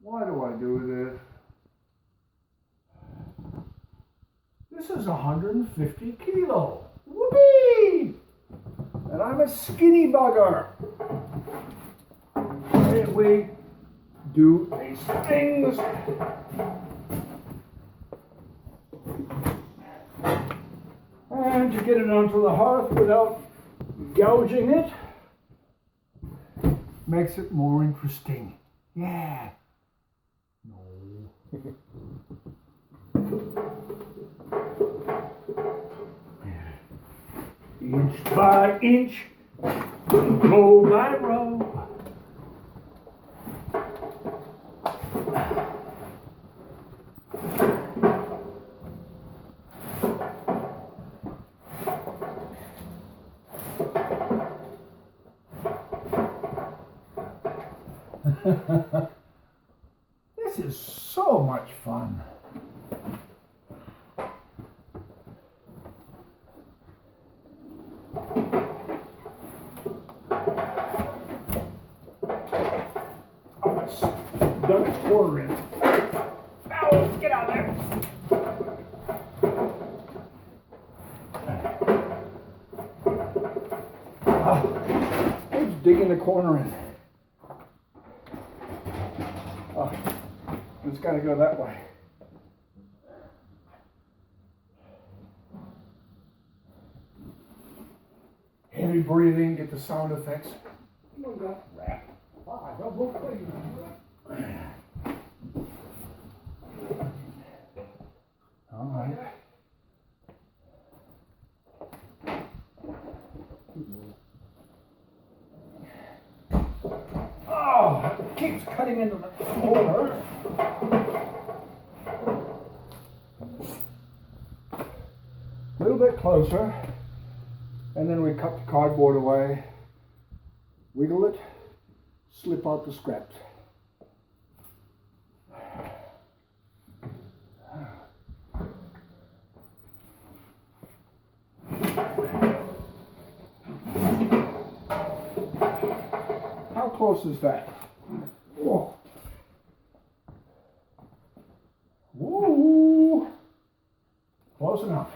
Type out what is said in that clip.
Why do I do this? This is 150 kilo. Whoopee! And I'm a skinny bugger. And we do these things. And to get it onto the hearth without gouging it makes it more interesting. Yeah. No. Inch by inch, row by row. This is so much fun. Dug a quarter in. Ow, get out of there. Who's digging the corner in? Oh, it's got to go that way. Heavy breathing, get the sound effects. Oh, God, rat. Ah, don't go crazy. All right. Oh, it keeps cutting into the corner. A little bit closer, and then we cut the cardboard away, wiggle it, slip out the scraps. How close is that? Whoa. Woo! Close enough.